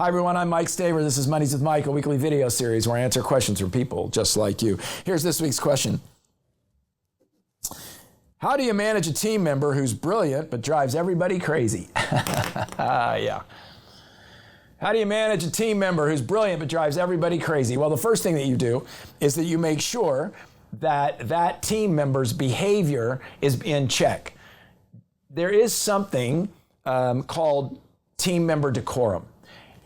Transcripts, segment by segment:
Hi everyone, I'm Mike Staver. This is Mondays with Mike, a weekly video series where I answer questions from people just like you. Here's this week's question. How do you manage a team member who's brilliant but drives everybody crazy? Yeah. How do you manage a team member who's brilliant but drives everybody crazy? Well, the first thing that you do is that you make sure that that team member's behavior is in check. There is something called team member decorum.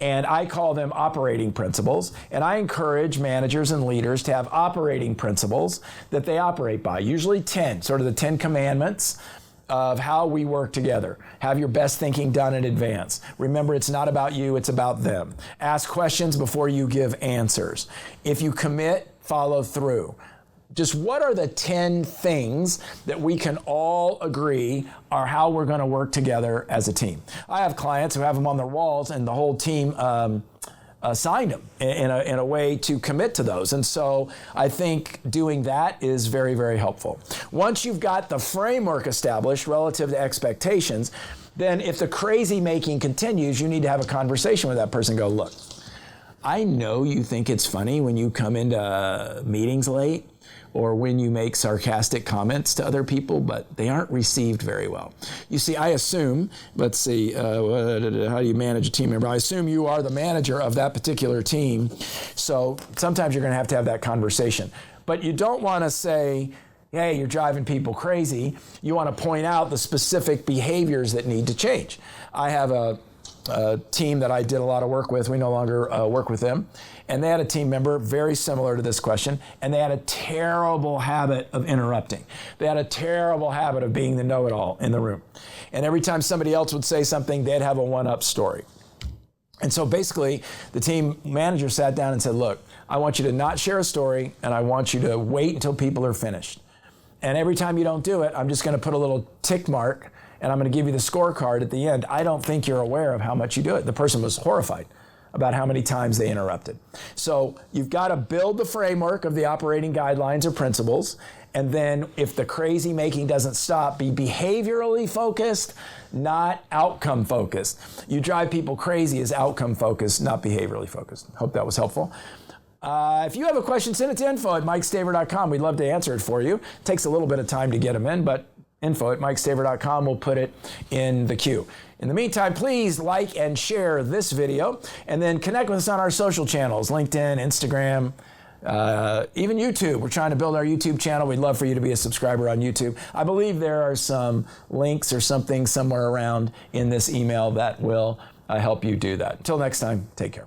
And I call them operating principles. And I encourage managers and leaders to have operating principles that they operate by, usually 10, sort of the 10 commandments of how we work together. Have your best thinking done in advance. Remember, it's not about you, it's about them. Ask questions before you give answers. If you commit, follow through. Just what are the 10 things that we can all agree are how we're going to work together as a team? I have clients who have them on their walls and the whole team signed them in a way to commit to those. And so I think doing that is very, very helpful. Once you've got the framework established relative to expectations, then if the crazy making continues, you need to have a conversation with that person and go, look, I know you think it's funny when you come into meetings late or when you make sarcastic comments to other people, but they aren't received very well. You see, I assume, let's see, how do you manage a team member? I assume you are the manager of that particular team, so sometimes you're gonna have to have that conversation. But you don't wanna say, hey, you're driving people crazy. You wanna point out the specific behaviors that need to change. I have a team that I did a lot of work with. We no longer work with them. And they had a team member very similar to this question, and they had a terrible habit of interrupting. They had a terrible habit of being the know-it-all in the room. And every time somebody else would say something, they'd have a one-up story. And so basically, the team manager sat down and said, look, I want you to not share a story, and I want you to wait until people are finished. And every time you don't do it, I'm just gonna put a little tick mark and I'm going to give you the scorecard at the end. I don't think you're aware of how much you do it. The person was horrified about how many times they interrupted. So you've got to build the framework of the operating guidelines or principles, and then if the crazy making doesn't stop, be behaviorally focused, not outcome focused. You drive people crazy is outcome focused, not behaviorally focused. Hope that was helpful. If you have a question, send it to info@mikestaver.com. We'd love to answer it for you. It takes a little bit of time to get them in, but info@mikestaver.com. We'll put it in the queue. In the meantime, please like and share this video, and then connect with us on our social channels, LinkedIn, Instagram, even YouTube. We're trying to build our YouTube channel. We'd love for you to be a subscriber on YouTube. I believe there are some links or something somewhere around in this email that will help you do that. Until next time, take care.